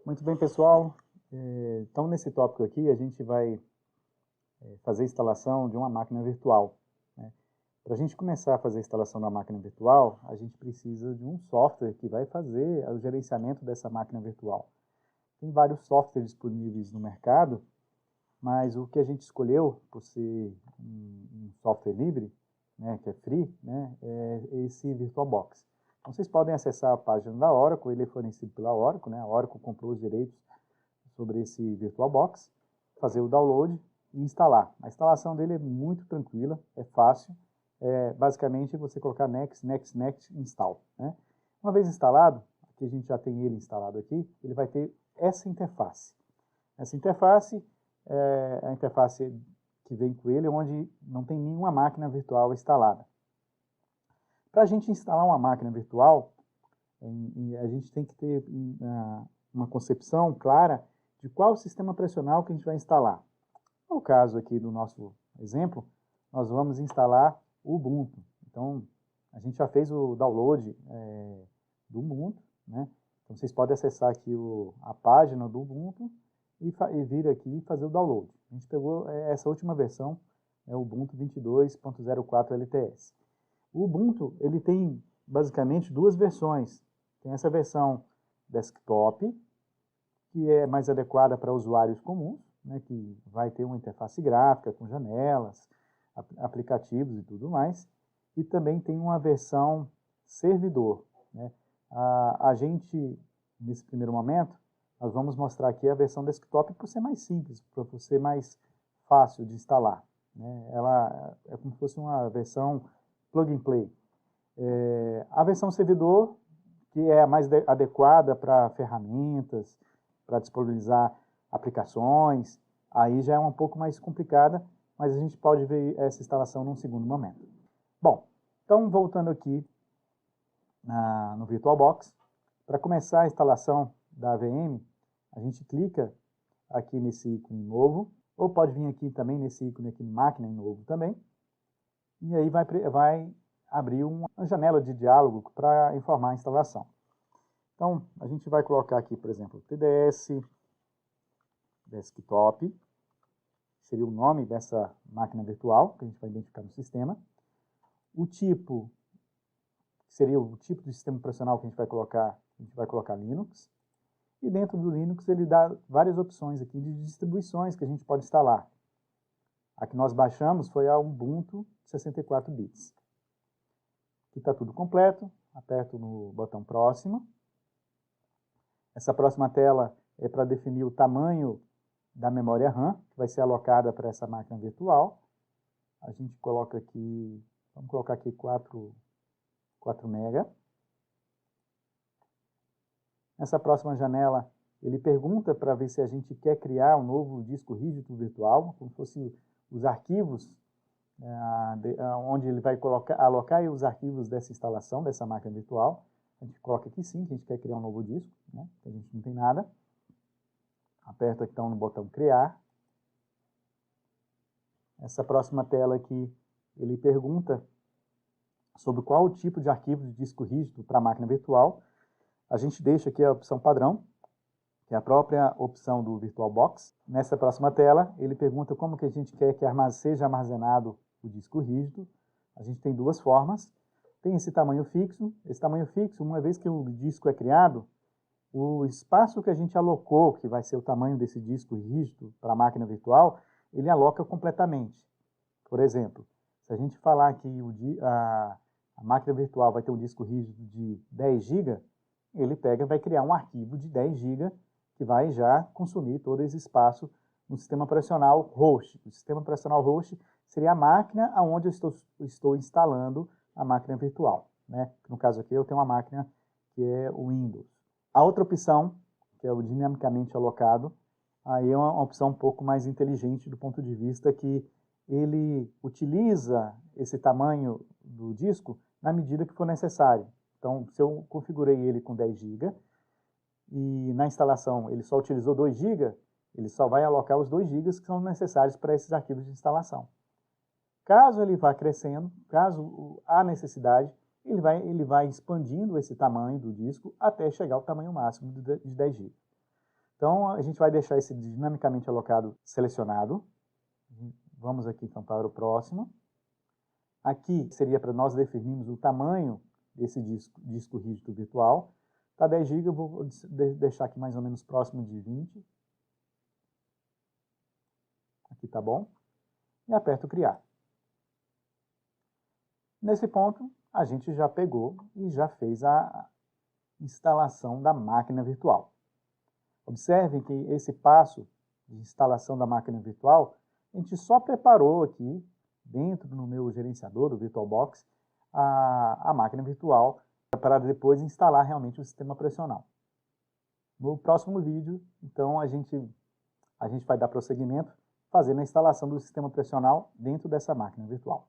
Muito bem, pessoal. Então, nesse tópico aqui, a gente vai fazer a instalação de uma máquina virtual, né? Para a gente começar a fazer a instalação da máquina virtual, a gente precisa de um software que vai fazer o gerenciamento dessa máquina virtual. Tem vários softwares disponíveis no mercado, mas o que a gente escolheu, por ser um software livre, né, que é free, né, é esse VirtualBox. Então, vocês podem acessar a página da Oracle, ele é fornecido pela Oracle, né? A Oracle comprou os direitos sobre esse VirtualBox, fazer o download e instalar. A instalação dele é muito tranquila, é fácil. Basicamente, você colocar next, next, next, install, né? Uma vez instalado, aqui a gente já tem ele instalado aqui, ele vai ter essa interface. Essa interface é a interface que vem com ele, onde não tem nenhuma máquina virtual instalada. Para a gente instalar uma máquina virtual, a gente tem que ter uma concepção clara de qual sistema operacional que a gente vai instalar. No caso aqui do nosso exemplo, nós vamos instalar o Ubuntu. Então, a gente já fez o download do Ubuntu, né? Então, vocês podem acessar aqui a página do Ubuntu e vir aqui e fazer o download. A gente pegou essa última versão, o Ubuntu 22.04 LTS. O Ubuntu, ele tem basicamente duas versões. Tem essa versão desktop, que é mais adequada para usuários comuns, né, que vai ter uma interface gráfica com janelas, aplicativos e tudo mais. E também tem uma versão servidor, né? A gente, nesse primeiro momento, nós vamos mostrar aqui a versão desktop por ser mais simples, por ser mais fácil de instalar, né? Ela é como se fosse uma versão plug and play. A versão servidor, que é a mais adequada para ferramentas, para disponibilizar aplicações, aí já é um pouco mais complicada, mas a gente pode ver essa instalação num segundo momento. Bom, então voltando aqui no VirtualBox, para começar a instalação da AVM, a gente clica aqui nesse ícone novo, ou pode vir aqui também nesse ícone aqui, máquina em novo também, e aí vai abrir uma janela de diálogo para informar a instalação. Então, a gente vai colocar aqui, por exemplo, TDS Desktop, seria o nome dessa máquina virtual, que a gente vai identificar no sistema. O tipo, seria o tipo de sistema operacional que a gente vai colocar Linux. E dentro do Linux ele dá várias opções aqui de distribuições que a gente pode instalar. A que nós baixamos foi a Ubuntu 64 bits. Aqui está tudo completo, aperto no botão próximo. Essa próxima tela é para definir o tamanho da memória RAM, que vai ser alocada para essa máquina virtual. A gente coloca aqui, vamos colocar aqui 4 MB. Nessa próxima janela, ele pergunta para ver se a gente quer criar um novo disco rígido virtual, como se fosse os arquivos, onde ele vai alocar os arquivos dessa instalação, dessa máquina virtual. A gente coloca aqui sim, que a gente quer criar um novo disco, né? A gente não tem nada. Aperta então no botão criar. Essa próxima tela aqui, ele pergunta sobre qual o tipo de arquivo de disco rígido para a máquina virtual. A gente deixa aqui a opção padrão, que é a própria opção do VirtualBox. Nessa próxima tela, ele pergunta como que a gente quer que seja armazenado o disco rígido. A gente tem duas formas. Tem esse tamanho fixo. Esse tamanho fixo, uma vez que o disco é criado, o espaço que a gente alocou, que vai ser o tamanho desse disco rígido para a máquina virtual, ele aloca completamente. Por exemplo, se a gente falar que a máquina virtual vai ter um disco rígido de 10 GB, ele pega e vai criar um arquivo de 10 GB que vai já consumir todo esse espaço no sistema operacional host. O sistema operacional host seria a máquina onde eu estou instalando a máquina virtual, né? No caso aqui eu tenho uma máquina que é o Windows. A outra opção, que é o dinamicamente alocado, aí é uma opção um pouco mais inteligente do ponto de vista que ele utiliza esse tamanho do disco na medida que for necessário. Então, se eu configurei ele com 10 GB e na instalação ele só utilizou 2 GB, ele só vai alocar os 2 GB que são necessários para esses arquivos de instalação. Caso ele vá crescendo, caso há necessidade, ele vai expandindo esse tamanho do disco até chegar ao tamanho máximo de 10 GB. Então, a gente vai deixar esse dinamicamente alocado selecionado. Vamos aqui então para o próximo. Aqui seria para nós definirmos o tamanho desse disco rígido virtual. Está 10 GB, eu vou deixar aqui mais ou menos próximo de 20. Aqui está bom. E aperto criar. Nesse ponto, a gente já pegou e já fez a instalação da máquina virtual. Observem que esse passo de instalação da máquina virtual, a gente só preparou aqui, dentro do meu gerenciador, do VirtualBox, a máquina virtual, para depois instalar realmente o sistema operacional. No próximo vídeo, então, a gente vai dar prosseguimento fazendo a instalação do sistema operacional dentro dessa máquina virtual.